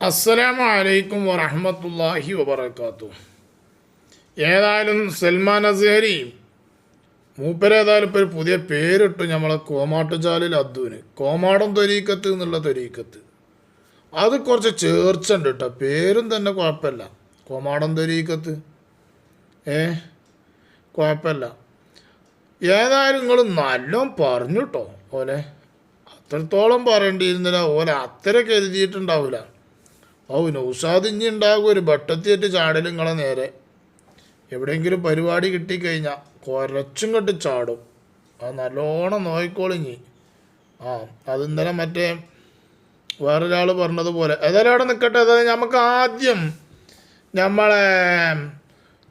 അസ്സലാമു അലൈക്കും വറഹ്മത്തുള്ളാഹി വബറകാതുഹു. ഏതായാലും സൽമാൻ അസ്ഹരി മൂപ്പരേതായാലും ഇപ്പോൾ ഒരു പുതിയ പേരിട്ടു നമ്മളെ കോമാട്ടുചാലിൽ അദ്ദുവിന് കോമാടൻ ത്വരീക്കത്ത് എന്നുള്ള ത്വരീക്കത്ത്. അത് കുറച്ച് ചേർച്ച ഉണ്ട് കേട്ടോ, പേരും തന്നെ കുഴപ്പമില്ല. കോമാടൻ ത്വരീക്കത്ത് കുഴപ്പമില്ല. ഏതായാലും നിങ്ങൾ നല്ലോണം പറഞ്ഞു കേട്ടോ. ഓലെ അത്രത്തോളം പറയേണ്ടിയിരുന്നില്ല, ഓലെ അത്ര കരുതിയിട്ടുണ്ടാവില്ല. നൗഷാദ് ഇഞ്ഞി ഉണ്ടാകും ഒരു ബട്ടത്തിയിട്ട് ചാടലും നിങ്ങളെ നേരെ. എവിടെയെങ്കിലും പരിപാടി കിട്ടിക്കഴിഞ്ഞാൽ കുറച്ചും കെട്ട് ചാടും. അത് നല്ലോണം നോയിക്കോളിഞ്ഞി. അത് ഇന്നലെ മറ്റേ വേറൊരാൾ പറഞ്ഞതുപോലെ. ഏതായാലും അവിടെ നിൽക്കട്ടെ. അതായത് നമുക്ക് ആദ്യം നമ്മളെ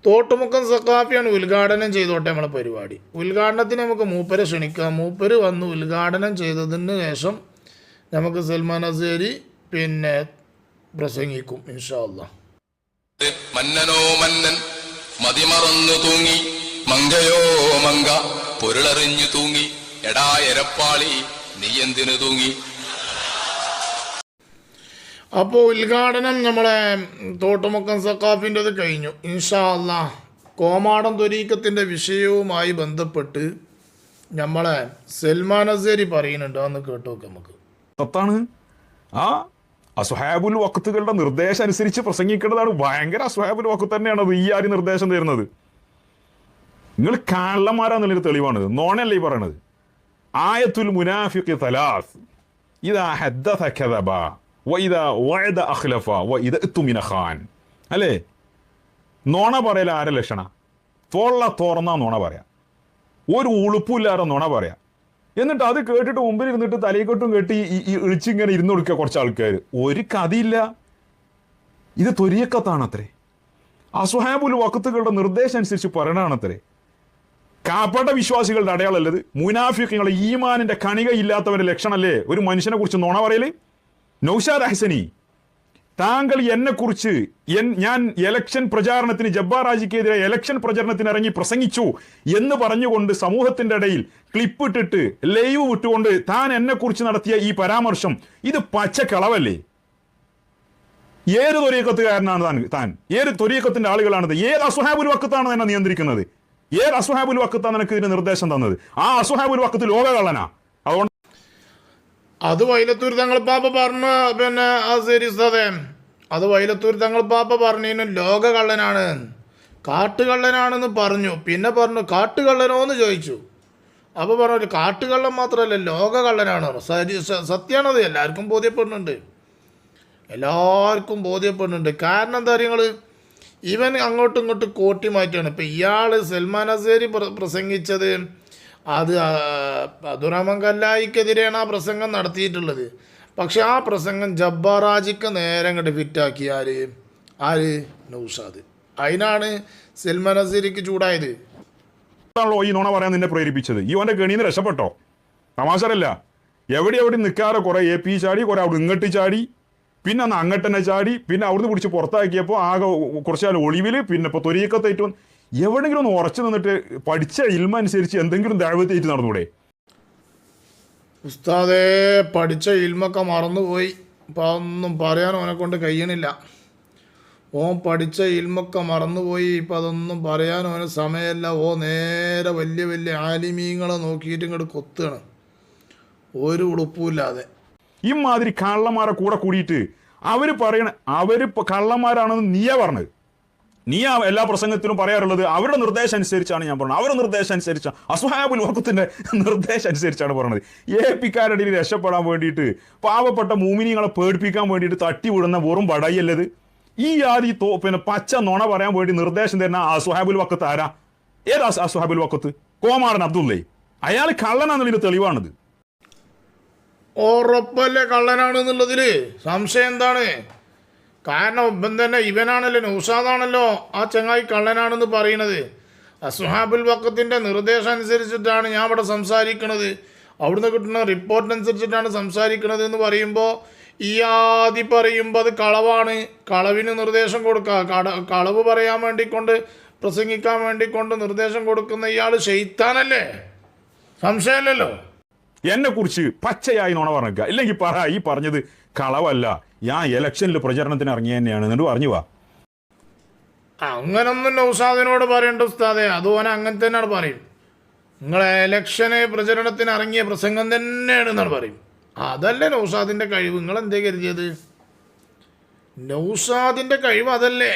തോട്ടുമുക്കം സഖാഫിയാണ് ഉദ്ഘാടനം ചെയ്തോട്ടെ നമ്മളെ പരിപാടി. ഉദ്ഘാടനത്തിന് നമുക്ക് മൂപ്പരെ ക്ഷണിക്കാം. മൂപ്പര് വന്ന് ഉദ്ഘാടനം ചെയ്തതിന് ശേഷം നമുക്ക് സൽമാൻ അസ്ഹരി പിന്നെ പ്രസംഗിക്കും ഇൻഷാ അല്ലാഹ്. മന്നനോ മന്നൻ മതിമറന്നു തൂങ്ങി, മങ്കയോ മങ്ക പൊരുളറിഞ്ഞു തൂങ്ങി, എടാ എരപ്പാളി നീ എന്തിനു തൂങ്ങി. അപ്പോൾ ഉദ്ഘാടനം നമ്മളെ തോട്ടുമുക്കം സഖാഫിൻ്റെത് കഴിഞ്ഞു. ഇൻഷാ അല്ലാഹ് കോമാടൻ ത്വരീക്കത്തിൻ്റെ വിഷയവുമായി ബന്ധപ്പെട്ട് നമ്മളെ സൽമാൻ അസ്ഹരി പറയുന്നുണ്ട്. അതൊന്ന് കേട്ടു നോക്കാം നമുക്ക്. അസ്ഹാബുൽ വഖത്തുകളുടെ നിർദ്ദേശം അനുസരിച്ച് പ്രസംഗിക്കേണ്ടതാണ്. ഭയങ്കര അസ്ഹാബുൽ വഖത്ത് തന്നെയാണ് ഈ ആര് നിർദ്ദേശം തരുന്നത്. നിങ്ങൾ കള്ളന്മാരാന്നുള്ളൊരു തെളിവാണ്. നോണയല്ല ഈ പറയണത്. ആയത്തുൽ മുനാഫിഖ് തലാസ്, ഇദാ ഹദ്ദസ കദബ വഇദാ വഅദ അഖ്ലഫ വഇദാ ഇത്മിന ഖാൻ. അല്ലേ? നോണ പറയല ആരെ ലക്ഷണ? തോള്ള തുറന്നാ നോണ പറയാ, ഒരു ഉളുപ്പില്ലാതെ നോണ പറയാ. എന്നിട്ട് അത് കേട്ടിട്ട് മുമ്പിൽ ഇരുന്നിട്ട് തലയിക്കൊട്ടും കെട്ടി ഇഴിച്ചിങ്ങനെ ഇരുന്ന് കൊടുക്കുക കുറച്ച് ആൾക്കാർ. ഒരു കഥയില്ല. ഇത് ത്വരീക്കത്താണത്രേ. അസ്ഹാബുൽ വഖത്തുകളുടെ നിർദ്ദേശം അനുസരിച്ച് പറയണാണത്രേ. കാപ്പട്ട വിശ്വാസികളുടെ അടയാളല്ലത്. മുനാഫിഖുകളെ ഈമാനിന്റെ കണികയില്ലാത്തവരുടെ ലക്ഷണമല്ലേ ഒരു മനുഷ്യനെ കുറിച്ച് നോണ പറയല്? നൗഷാദ് അഹ്സനി, താങ്കൾ എന്നെക്കുറിച്ച് ഞാൻ എലക്ഷൻ പ്രചാരണത്തിന് ജബ്ബാർ ഹാജിക്കെതിരെ എലക്ഷൻ പ്രചരണത്തിന് ഇറങ്ങി പ്രസംഗിച്ചു എന്ന് പറഞ്ഞുകൊണ്ട് സമൂഹത്തിന്റെ ഇടയിൽ ക്ലിപ്പ് ഇട്ടിട്ട് ലൈവ് വിട്ടുകൊണ്ട് താൻ എന്നെക്കുറിച്ച് നടത്തിയ ഈ പരാമർശം ഇത് പച്ചക്കളവല്ലേ? ഏത് ത്വരീക്കത്തുകാരനാണ് താൻ? ഏത് ത്വരീക്കത്തിന്റെ ആളുകളാണിത്? ഏത് അസ്ഹാബുൽ വഖത്താണ് എന്നെ നിയന്ത്രിക്കുന്നത്? ഏത് അസ്ഹാബുൽ വഖത്താണ് നിനക്ക് ഇതിന് നിർദ്ദേശം തന്നത്? ആ അസ്ഹാബുൽ വഖത്ത് ലോകകള്ളനാ. അതുകൊണ്ട് അത് വൈലത്തൂർ തങ്ങൾ പാപ്പ പറഞ്ഞു. പിന്നെ അസ്ഹരി ഉസ്താദേ, അത് വൈലത്തൂർ തങ്ങൾ പാപ്പ പറഞ്ഞു ലോക കള്ളനാണ്, കാട്ടുകള്ളനാണെന്ന് പറഞ്ഞു. പിന്നെ പറഞ്ഞു കാട്ടുകള്ളനോ എന്ന് ചോദിച്ചു. അപ്പോൾ പറഞ്ഞു കാട്ടുകള്ളൻ മാത്രമല്ല ലോക കള്ളനാണ്. സത്യമാണത്. എല്ലാവർക്കും ബോധ്യപ്പെടുന്നുണ്ട്. എല്ലാവർക്കും ബോധ്യപ്പെടുന്നുണ്ട്. കാരണം എന്താ പറയുക, ഇവൻ അങ്ങോട്ടും ഇങ്ങോട്ടും കോട്ടി മാറ്റുകയാണ്. ഇപ്പം ഇയാൾ സൽമാൻ അസ്ഹരി പ്രസംഗിച്ചത് അത് അബ്ദുറഹ്മാൻ കല്ലായിക്കെതിരെയാണ് ആ പ്രസംഗം നടത്തിയിട്ടുള്ളത്. പക്ഷെ ആ പ്രസംഗം ജബ്ബാർ ഹാജിക്ക് നേരെ അങ്ങോട്ട് ഫിറ്റാക്കി ആര് നൗഷാദ്. അതിനാണ് സൽമാൻ അസ്ഹരിക്ക് ചൂടായത്. ഈ നോണ പറയാൻ നിന്നെ പ്രേരിപ്പിച്ചത്. ഈ ഓന്റെ ഗണിന്ന് രക്ഷപ്പെട്ടോ? തമാശരല്ല. എവിടെ നിൽക്കാതെ കുറെ AP ചാടി, കുറെ അവിടെ ഇങ്ങോട്ട് ചാടി, പിന്നെ അന്ന് അങ്ങോട്ട് തന്നെ ചാടി, പിന്നെ അവിടുന്ന് പിടിച്ച് പുറത്താക്കിയപ്പോൾ ആകെ കുറച്ചാൽ ഒളിവിൽ. പിന്നെ ഇപ്പോൾ ത്വരീക്കത്തായിട്ട് എവിടെയെങ്കിലും ഒന്ന് ഉറച്ചു നിന്നിട്ട് പഠിച്ച ഇൽമ അനുസരിച്ച് എന്തെങ്കിലും ദഅവത്തായിട്ട് നടന്നൂടെ? ഉസ്താദേ, പഠിച്ച ഇൽമൊക്കെ മറന്നുപോയി. ഇപ്പം അതൊന്നും പറയാൻ ഓനെ കൊണ്ട് കഴിയണില്ല. ഓൻ പഠിച്ച ഇൽമൊക്കെ മറന്നുപോയി. ഇപ്പം അതൊന്നും പറയാൻ ഓന് സമയമല്ല. നേരെ വലിയ വലിയ ആലിമീങ്ങളെ നോക്കിയിട്ട് ഇങ്ങോട്ട് കൊത്തുകയാണ്, ഒരു ഉടുപ്പുമില്ലാതെ. ഇമാതിരി കള്ളന്മാരെ കൂടെ കൂടിയിട്ട് അവര് കള്ളന്മാരാണെന്ന് നീയാ പറഞ്ഞത്. നീ എല്ലാ പ്രസംഗത്തിലും പറയാറുള്ളത് അവരുടെ നിർദ്ദേശം അനുസരിച്ചാണ് ഞാൻ പറഞ്ഞത്. അവരുടെ നിർദ്ദേശം അനുസരിച്ചാണ്, അസ്ഹാബുൽ വഖത്തിന്റെ നിർദ്ദേശം അനുസരിച്ചാണ് പറഞ്ഞത്. APക്കാരുടെ രക്ഷപ്പെടാൻ വേണ്ടിയിട്ട്, പാവപ്പെട്ട മൂമിനികളെ പേടിപ്പിക്കാൻ വേണ്ടിയിട്ട് തട്ടിവിടുന്ന വെറും വടയല്ലത്. ഈ ആദ്യ പിന്നെ പച്ച നുണ പറയാൻ വേണ്ടി നിർദ്ദേശം തരുന്ന അസ്ഹാബുൽ വഖത്ത് ആരാ? ഏതാ അസ്ഹാബുൽ വഖത്ത്? കോമാടൻ അബ്ദുള്ളേ. അയാൾ കള്ളനാന്നുള്ളതിന് തെളിവാണിത്. ഉറപ്പല്ലേ കള്ളനാണെന്നുള്ളതിൽ സംശയം എന്താണ്? കാരണം ഇവൻ തന്നെ, ഇവനാണല്ലോ, നൗഷാദാണല്ലോ ആ ചങ്ങായി കള്ളനാണെന്ന് പറയുന്നത്. അസ്ഹാബുൽ വഖത്തിന്റെ നിർദ്ദേശം അനുസരിച്ചിട്ടാണ് ഞാൻ ഇവിടെ സംസാരിക്കുന്നത്, അവിടുന്ന് കിട്ടുന്ന റിപ്പോർട്ട് അനുസരിച്ചിട്ടാണ് സംസാരിക്കുന്നത് എന്ന് പറയുമ്പോൾ ഈ ആദ്യം പറയുമ്പോൾ അത് കളവാണ്. കളവിന് നിർദ്ദേശം കൊടുക്കുക, കളവ് പറയാൻ വേണ്ടിക്കൊണ്ട്, പ്രസംഗിക്കാൻ വേണ്ടിക്കൊണ്ട് നിർദ്ദേശം കൊടുക്കുന്ന ഇയാൾ ശൈത്താനല്ലേ? സംശയമല്ലല്ലോ. എന്നെ കുറിച്ച് പച്ചയായി നോണ പറഞ്ഞേക്കുക. ഇല്ലെങ്കിൽ പറ ഈ പറഞ്ഞത് കളവല്ല, ഞാൻ ഇലക്ഷനിൽ പ്രചരണത്തിന് ഇറങ്ങിയ തന്നെയാണ് എന്നിട്ട് പറഞ്ഞു വാ. അങ്ങനൊന്നും നൗസാദിനോട് പറയണ്ട ഉസ്താദെ, അത് ഓൻ അങ്ങനെ തന്നെയാണ് പറയും. നിങ്ങളെ ഇലക്ഷന് പ്രചരണത്തിന് ഇറങ്ങിയ പ്രസംഗം തന്നെയാണ് എന്നാണ് പറയും. അതല്ലേ നൗസാദിൻ്റെ കഴിവ്. നിങ്ങൾ എന്തേ കരുതിയത്? നൗസാദിൻ്റെ കഴിവ് അതല്ലേ.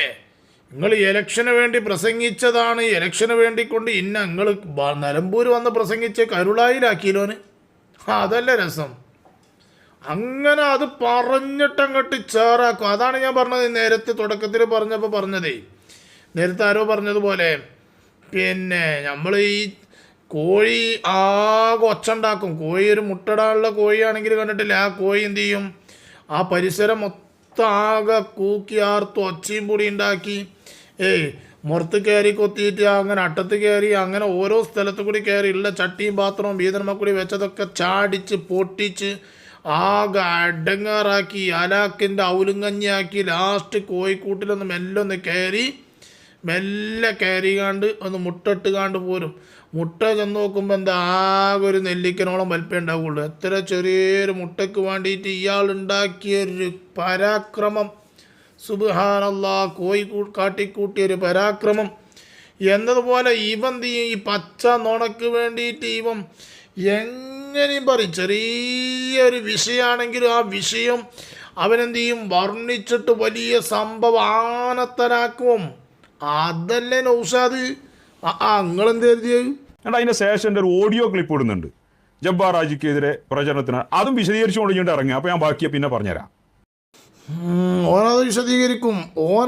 നിങ്ങൾ ഇലക്ഷന് വേണ്ടി പ്രസംഗിച്ചതാണ്. ഇലക്ഷന് വേണ്ടിക്കൊണ്ട് നിങ്ങൾ നിലമ്പൂർ വന്ന് പ്രസംഗിച്ച് കരുളായിലാക്കിയില്ലോന്. അതല്ലേ രസം. അങ്ങനെ അത് പറഞ്ഞിട്ടങ്ങോട്ട് ചേറാക്കും. അതാണ് ഞാൻ പറഞ്ഞത്, നേരത്തെ തുടക്കത്തിൽ പറഞ്ഞതേ. നേരത്തെ ആരോ പറഞ്ഞതുപോലെ പിന്നെ നമ്മൾ ഈ കോഴി ആകെ ഒച്ച ഉണ്ടാക്കും. കോഴി ഒരു മുട്ടടാനുള്ള കോഴിയാണെങ്കിൽ കണ്ടിട്ടില്ല, ആ കോഴി എന്ത് ചെയ്യും, ആ പരിസരം മൊത്തം ആകെ കൂക്കി ആർത്ത് ഒച്ചയും പൊടി ഉണ്ടാക്കി മുറത്ത് കയറി കൊത്തിയിട്ട് അങ്ങനെ അട്ടത്ത് കയറി അങ്ങനെ ഓരോ സ്ഥലത്തു കൂടി കയറി ഉള്ള ചട്ടിയും പാത്രവും വീതനമ കൂടി വെച്ചതൊക്കെ ചാടിച്ച് പൊട്ടിച്ച് ആകെ അടങ്ങാറാക്കി അലാക്കിൻ്റെ ഔലുങ്കഞ്ഞിയാക്കി ലാസ്റ്റ് കോഴിക്കൂട്ടിലൊന്ന് മെല്ലെ കയറിക്കാണ്ട് ഒന്ന് മുട്ടിട്ട് കാണ്ട് പോരും. മുട്ട ചെന്ന് നോക്കുമ്പോൾ എന്താ ആകെ ഒരു നെല്ലിക്കനോളം വലിപ്പം ഉണ്ടാവുള്ളൂ. എത്ര ചെറിയൊരു മുട്ടയ്ക്ക് വേണ്ടിയിട്ട് ഇയാൾ ഉണ്ടാക്കിയൊരു പരാക്രമം, സുബ്ഹാനല്ലാഹ്, കോഴി കാട്ടിക്കൂട്ടിയൊരു പരാക്രമം എന്നതുപോലെ ഇവൻ ഈ പച്ച നുണക്ക് വേണ്ടിയിട്ട് ഇവൻ എങ്ങനെയും പറയും. ചെറിയൊരു വിഷയമാണെങ്കിലും ആ വിഷയം അവനെന്ത് ചെയ്യും, വർണ്ണിച്ചിട്ട് വലിയ സംഭവം ആനത്തനാക്കും. അതല്ലേ നൗഷാദ്. നിങ്ങളെന്ത് കരുതിയത്? എന്നിട്ട് അതിൻ്റെ ശേഷം ഒരു ഓഡിയോ ക്ലിപ്പ് ഇടുന്നുണ്ട് ജബ്ബാർ ഹാജിക്കെതിരെ പ്രചരണത്തിന്. അതും വിശദീകരിച്ചു കൊണ്ടിട്ട് ഇറങ്ങി. അപ്പോൾ ഞാൻ ബാക്കിയെ പിന്നെ പറഞ്ഞുതരാം. ഓനത് വിശദീകരിക്കും.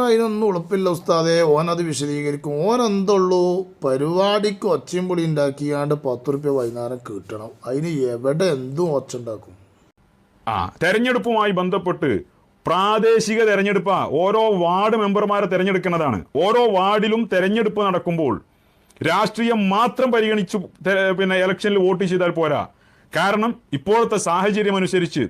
അതിനൊന്നും ഉളപ്പില്ല ഉസ്താദെ. ഓനത് വിശദീകരിക്കും. എന്തുള്ളൂ, പരിപാടിക്ക് ഒച്ചയും പൊടി ഉണ്ടാക്കിയാണ്ട് 10 റുപ്യ വൈകുന്നേരം കിട്ടണം. അതിന് എവിടെ എന്തും ഒച്ച ഉണ്ടാക്കും. തെരഞ്ഞെടുപ്പുമായി ബന്ധപ്പെട്ട് പ്രാദേശിക തെരഞ്ഞെടുപ്പാ, ഓരോ വാർഡ് മെമ്പർമാരെ തിരഞ്ഞെടുക്കുന്നതാണ്. ഓരോ വാർഡിലും തെരഞ്ഞെടുപ്പ് നടക്കുമ്പോൾ രാഷ്ട്രീയം മാത്രം പരിഗണിച്ചു പിന്നെ ഇലക്ഷനിൽ വോട്ട് ചെയ്താൽ പോരാ. കാരണം ഇപ്പോഴത്തെ സാഹചര്യം അനുസരിച്ച്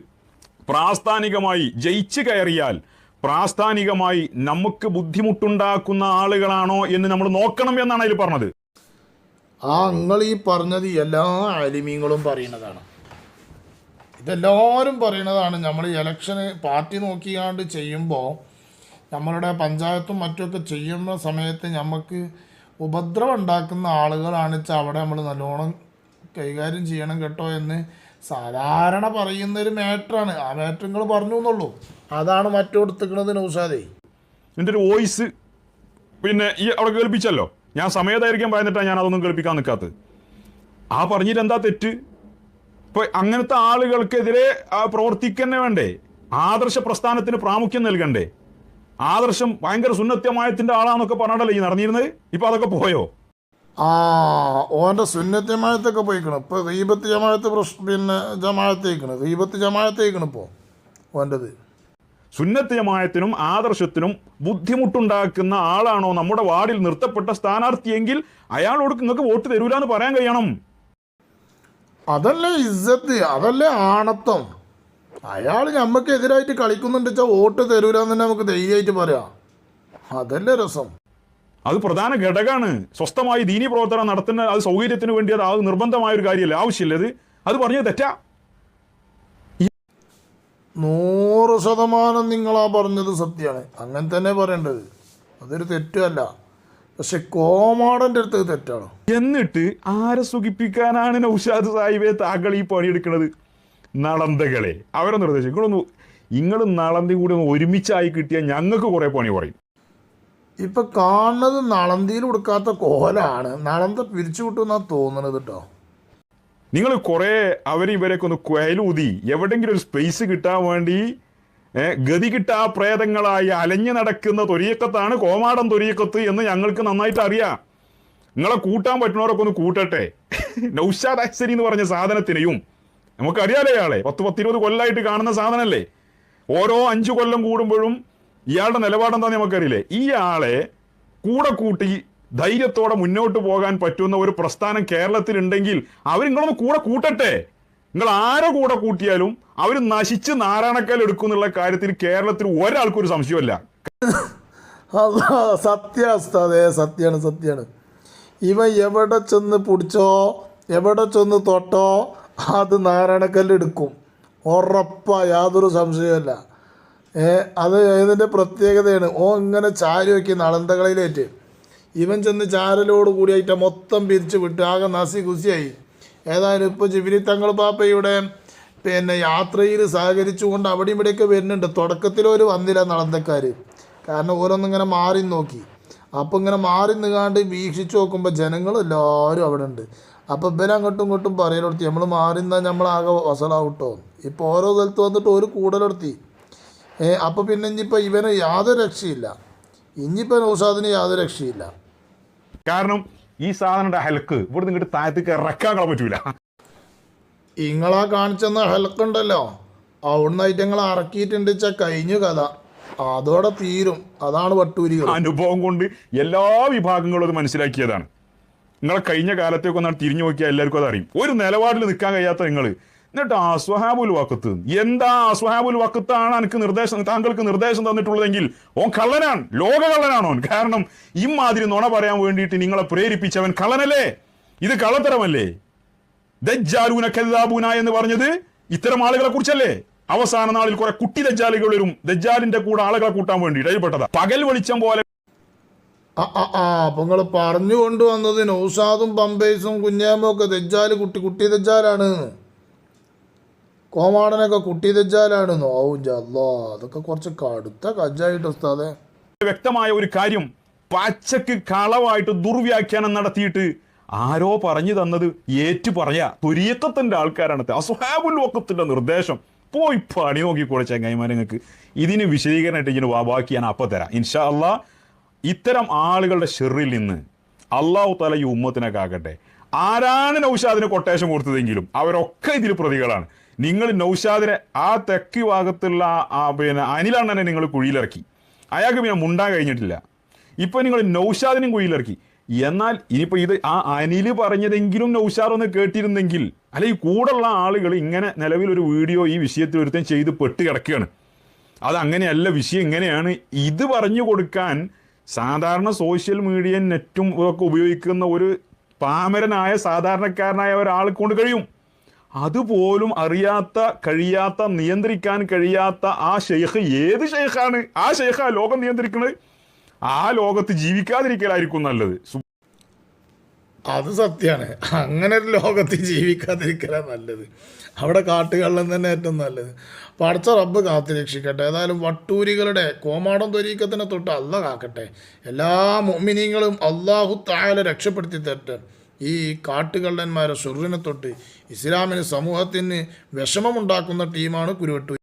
പ്രാസ്ഥാനികമായി ജയിച്ചു കയറിയാൽ പ്രാസ്ഥാനികമായി നമുക്ക് ബുദ്ധിമുട്ടുണ്ടാക്കുന്ന ആളുകളാണോ എന്ന് നമ്മൾ നോക്കണം എന്നാണ് അതിൽ പറഞ്ഞത്. നിങ്ങൾ ഈ പറഞ്ഞത് എല്ലാ ആലിമീങ്ങളും പറയുന്നതാണ്. ഇതെല്ലാവരും പറയുന്നതാണ്. നമ്മൾ ഇലക്ഷന് പാർട്ടി നോക്കിയാണ്ട് ചെയ്യുമ്പോൾ നമ്മളുടെ പഞ്ചായത്തും മറ്റുമൊക്കെ ചെയ്യുന്ന സമയത്ത് നമുക്ക് ഉപദ്രവം ഉണ്ടാക്കുന്ന ആളുകളാണ് വെച്ചാൽ അവിടെ നമ്മൾ നല്ലോണം കൈകാര്യം ചെയ്യണം കേട്ടോ എന്ന് സാധാരണ പറയുന്നൊരു മാറ്ററാണ്. ആ മാറ്ററുകൾ പറഞ്ഞു എന്നുള്ളൂ. അതാണ് മറ്റോടുത്തിക്കണത് നൗഷാദേ. എൻ്റെ ഒരു വോയിസ് പിന്നെ ഈ അവിടെ കേൾപ്പിച്ചല്ലോ. ഞാൻ സമയത്തായിരിക്കാൻ പറഞ്ഞിട്ടാണ് ഞാൻ അതൊന്നും കേൾപ്പിക്കാൻ നിൽക്കാത്തത്. ആ പറഞ്ഞിട്ട് എന്താ തെറ്റ്? ഇപ്പോൾ അങ്ങനത്തെ ആളുകൾക്കെതിരെ പ്രവർത്തിക്കന്നെ വേണ്ടേ? ആദർശ പ്രസ്ഥാനത്തിന് പ്രാമുഖ്യം നൽകണ്ടേ? ആദർശം ഭയങ്കര സുന്നത്യമായത്തിൻ്റെ ആളാന്നൊക്കെ പറഞ്ഞിട്ടല്ലേ ഈ നടന്നിരുന്നത്. ഇപ്പം അതൊക്കെ പോയോ? ഓൻ്റെ സുന്നത്യമായത്തൊക്കെ പോയിക്കണം. ഇപ്പോൾ ഗീബത്ത് ജമാഅത്ത് പിന്നെ ജമാഅത്തേക്കണം. ഗീബത്ത് ജമാഅത്തേക്കണം ഇപ്പോൾ ഓൻ്റെത്. സുന്നത്ത് ജമാഅത്തിനും ആദർശത്തിനും ബുദ്ധിമുട്ടുണ്ടാക്കുന്ന ആളാണോ നമ്മുടെ വാർഡിൽ നിർത്തപ്പെട്ട സ്ഥാനാർത്ഥിയെങ്കിൽ അയാളോട് നിങ്ങൾക്ക് വോട്ട് തരൂല എന്ന് പറയാൻ കഴിയണം. അതല്ലേ ഇസ്സത്ത്, അതല്ലേ ആണത്വം. അയാൾ നമുക്ക് എതിരായിട്ട് കളിക്കുന്നുണ്ട് വെച്ചാൽ വോട്ട് തരൂല എന്ന് തന്നെ നമുക്ക് ധൈര്യമായിട്ട് പറയാം. അതല്ലേ രസം. അത് പ്രധാന ഘടകമാണ്. സ്വസ്ഥമായി ദീനി പ്രവർത്തനം നടത്തുന്ന അത് സൗകര്യത്തിന് വേണ്ടി അത് നിർബന്ധമായ ഒരു കാര്യമല്ല, ആവശ്യമില്ല. അത് പറഞ്ഞത് തെറ്റാ. 100% നിങ്ങളാ പറഞ്ഞത് സത്യമാണ്. അങ്ങനെ തന്നെ പറയേണ്ടത്. അതൊരു തെറ്റല്ല. പക്ഷെ കോമാടൻ്റെ അടുത്ത് തെറ്റാണ്. എന്നിട്ട് ആരെ സുഖിപ്പിക്കാനാണ് നൗഷാദ് സാഹിബെ താങ്കൾ ഈ പണിയെടുക്കുന്നത്? നളന്തകളെ അവരെ നിർദ്ദേശം നിങ്ങൾ നളന്തി കൂടി ഒന്ന് ഒരുമിച്ചായി കിട്ടിയാൽ ഞങ്ങൾക്ക് കുറേ പണി പറയും. ഇപ്പം കാണുന്നത് നളന്തിയിൽ കൊടുക്കാത്ത കോലാണ്. നളന്ത പിരിച്ചു കിട്ടുമെന്നാണ് തോന്നുന്നത് കേട്ടോ. നിങ്ങൾ കുറേ ഇവരെയൊക്കെ ഒന്ന് കുയലൂതി എവിടെയെങ്കിലും ഒരു സ്പേസ് കിട്ടാൻ വേണ്ടി ഗതി കിട്ടാ പ്രേതങ്ങളായി അലഞ്ഞു നടക്കുന്ന തൊരിയക്കത്താണ് കോമാടൻ തൊരിയക്കത്ത് എന്ന് ഞങ്ങൾക്ക് നന്നായിട്ട് അറിയാം. നിങ്ങളെ കൂട്ടാൻ പറ്റുന്നവരൊക്കെ ഒന്ന് കൂട്ടട്ടെ. നൗഷാദ് അഹ്സനി എന്ന് പറഞ്ഞ സാധനത്തിനെയും നമുക്കറിയാലേ, ഇയാളെ 10-20 കൊല്ലമായിട്ട് കാണുന്ന സാധനമല്ലേ. ഓരോ 5 കൊല്ലം കൂടുമ്പോഴും ഇയാളുടെ നിലപാടെന്താന്ന് നമുക്കറിയില്ലേ. ഈ ആളെ കൂടെ കൂട്ടി ധൈര്യത്തോടെ മുന്നോട്ട് പോകാൻ പറ്റുന്ന ഒരു പ്രസ്ഥാനം കേരളത്തിലുണ്ടെങ്കിൽ അവർ നിങ്ങളൊന്ന് കൂടെ കൂട്ടട്ടെ. നിങ്ങൾ ആരെ കൂടെ കൂട്ടിയാലും അവർ നശിച്ച് നാരായണക്കാൽ എടുക്കും എന്നുള്ള കാര്യത്തിൽ കേരളത്തിൽ ഒരാൾക്കൊരു സംശയമല്ല. സത്യാവസ്ഥ സത്യമാണ്. ഇവ എവിടെ ചെന്ന് പിടിച്ചോ എവിടെ ചെന്ന് തൊട്ടോ അത് നാരായണക്കല്ല് എടുക്കും. ഉറപ്പാ, യാതൊരു സംശയമല്ല. അത് ഇതിൻ്റെ പ്രത്യേകതയാണ്. ഇങ്ങനെ ചാരി വയ്ക്കി നളന്തകളിലേറ്റ് ഇവൻ ചെന്ന് ചാരലോട് കൂടിയായിട്ട് മൊത്തം പിരിച്ച് വിട്ട് ആകെ നസി കുസിയായി. ഏതായാലും ഇപ്പോൾ ജിബിലി തങ്ങൾ പാപ്പയുടെ യാത്രയിൽ സഹകരിച്ചുകൊണ്ട് അവിടെയും ഇവിടെയൊക്കെ വരുന്നുണ്ട്. തുടക്കത്തിലൊരു വന്നില്ല നളന്തക്കാർ, കാരണം ഓരോന്നിങ്ങനെ മാറി നോക്കി. അപ്പോൾ ഇങ്ങനെ മാറി നിന്നാണ്ട് വീക്ഷിച്ച് നോക്കുമ്പോൾ ജനങ്ങളെല്ലാവരും അവിടെ ഉണ്ട്. അപ്പോൾ ഇവരെ അങ്ങോട്ടും ഇങ്ങോട്ടും പറയലെടുത്തി, നമ്മൾ മാറി നിന്നാൽ നമ്മളാകെ വസളാവട്ടോ. ഇപ്പോൾ ഓരോ സ്ഥലത്ത് വന്നിട്ട് ഒരു കൂടലെടുത്തി. അപ്പോൾ പിന്നെ ഇനിയിപ്പോൾ ഇവന് യാതൊരു രക്ഷയില്ല, ഇനിയിപ്പോൾ നൗഷാദിന് യാതൊരു രക്ഷയില്ല. കാരണം ഈ സാധനയുടെ ഹെൽക്ക് ഇവിടുന്ന് ഇങ്ങോട്ട് താഴത്തേക്ക് ഇറക്കാൻ പറ്റൂല. ഇങ്ങളാ കാണിച്ചെന്ന ഹെൽക്കുണ്ടല്ലോ, അവിടുന്ന് ഐറ്റങ്ങൾ ഇറക്കിയിട്ടുണ്ട് വെച്ചാൽ കഴിഞ്ഞു കഥ, അതോടെ തീരും. അതാണ് വട്ടൂരികൾ. അനുഭവം കൊണ്ട് എല്ലാ വിഭാഗങ്ങളും അത് മനസ്സിലാക്കിയതാണ്. നിങ്ങളെ കഴിഞ്ഞ കാലത്തേക്ക് ഒന്നാണ് തിരിഞ്ഞു നോക്കിയാൽ എല്ലാവർക്കും അതറിയും. ഒരു നിലപാടിൽ നിൽക്കാൻ കഴിയാത്ത നിങ്ങൾ എന്നിട്ട് അസ്വഹാബുൽ വഖത്ത്, എന്താ അസ്വഹാബുൽ വഖത്താണ് എനിക്ക് നിർദ്ദേശം, താങ്കൾക്ക് നിർദ്ദേശം തന്നിട്ടുള്ളതെങ്കിൽ ഓൻ കള്ളനാണ്, ലോക കള്ളനാണോ? കാരണം ഇമാതിരി നുണ പറയാൻ വേണ്ടിയിട്ട് നിങ്ങളെ പ്രേരിപ്പിച്ചവൻ കള്ളനല്ലേ? ഇത് കള്ളത്തരമല്ലേ? ദജ്ജാലൂന കദ്ദാബൂന എന്ന് പറഞ്ഞത് ഇത്തരം ആളുകളെ കുറിച്ചല്ലേ? അവസാന നാളിൽ കുറെ കുട്ടി ദജ്ജാലുകൾ വരും, ദജ്ജാലിന്റെ കൂടെ ആളുകളെ കൂട്ടാൻ വേണ്ടിയിട്ട് അതിൽപ്പെട്ടതാ. പകൽ വെളിച്ചം പോലെ അപ്പൊ നിങ്ങൾ പറഞ്ഞു കൊണ്ടുവന്നത് നൗഷാദും പമ്പേഴ്സും കുഞ്ഞാമ്പും ഒക്കെ ദജ്ജാല് കുട്ടി ദജ്ജാലാണ്, കോമാടനൊക്കെ കുട്ടി ദജ്ജാലാണ്. നോവുഞ്ചല്ലോ, അതൊക്കെ കുറച്ച് കടുത്ത കജ്ജായിട്ട് ഉസ്താദേ. വ്യക്തമായ ഒരു കാര്യം പച്ചക്ക് കളവായിട്ട് ദുർവ്യാഖ്യാനം നടത്തിയിട്ട് ആരോ പറഞ്ഞു തന്നത് ഏറ്റു പറയാ തുരിയക്കത്തിന്റെ ആൾക്കാരാണ്. അസ്ഹാബുൽ വഖത്തിന്റെ നിർദ്ദേശം പോയി പണി നോക്കിക്കോളെ ചങ്ങായിമാരെ. നിങ്ങൾക്ക് ഇതിന് വിശദീകരണമായിട്ട് ഇതിന് ബാക്കി ഞാൻ അപ്പം തരാം ഇൻഷാ അള്ളാ. ഇത്തരം ആളുകളുടെ ഷെറിൽ നിന്ന് അള്ളാഹു തആല ഈ ഉമ്മത്തിനെ കാക്കട്ടെ. ആരാണ് നൗഷാദിന് കൊട്ടേഷൻ കൊടുത്തതെങ്കിലും അവരൊക്കെ ഇതിൽ പ്രതികളാണ്. നിങ്ങൾ നൗഷാദിനെ ആ തെക്ക് ഭാഗത്തുള്ള അനിലണ്ണനെ നിങ്ങൾ കുഴിയിലിറക്കി, അയാൾക്ക് പിന്നെ മുണ്ടാൻ കഴിഞ്ഞിട്ടില്ല. ഇപ്പൊ നിങ്ങൾ നൗഷാദിനും കുഴിയിലിറക്കി. എന്നാൽ ഇനിയിപ്പോൾ ഇത് ആ അനില് പറഞ്ഞതെങ്കിലും നൗഷാദ് ഒന്ന് കേട്ടിരുന്നെങ്കിൽ, അല്ലെങ്കിൽ കൂടെയുള്ള ആളുകൾ ഇങ്ങനെ നിലവിലൊരു വീഡിയോ ഈ വിഷയത്തിൽ ഒരുത്തൻ ചെയ്ത് പെട്ട് കിടക്കുകയാണ്, അതങ്ങനെയല്ല, വിഷയം ഇങ്ങനെയാണ്, ഇത് പറഞ്ഞു കൊടുക്കാൻ സാധാരണ സോഷ്യൽ മീഡിയയും നെറ്റും ഒക്കെ ഉപയോഗിക്കുന്ന ഒരു പാമരനായ സാധാരണക്കാരനായ ഒരാളെ കൊണ്ട് കഴിയും. അതുപോലും കഴിയാത്ത നിയന്ത്രിക്കാൻ കഴിയാത്ത ആ ഷെയ്ഖ് ഏത് ഷെയ്ഖാണ്? ആ ഷെയ്ഖ് ആ ലോകം നിയന്ത്രിക്കുന്നത്. ആ ലോകത്ത് ജീവിക്കാതിരിക്കലായിരിക്കും നല്ലത്. അത് സത്യമാണ്. അങ്ങനെ ഒരു ലോകത്ത് ജീവിക്കാതിരിക്കലാണ് നല്ലത്. അവിടെ കാട്ടുകള്ളം തന്നെ ഏറ്റവും നല്ലത്. പടച്ച റബ്ബ് കാത്തുരക്ഷിക്കട്ടെ. ഏതായാലും വട്ടൂരികളുടെ കോമാടം ത്വരീക്കത്തിനെ തൊട്ട് അല്ലാഹ് കാക്കട്ടെ. എല്ലാ മുഅ്മിനീങ്ങളും അല്ലാഹു തആല രക്ഷപ്പെടുത്തി തരട്ടെ. ഈ കാട്ടുകള്ളന്മാരെ ഷുർറിനെ തൊട്ട് ഇസ്ലാമിന് സമൂഹത്തിന് വിഷമമുണ്ടാക്കുന്ന ടീമാണ് കുരുവട്ടൂർ.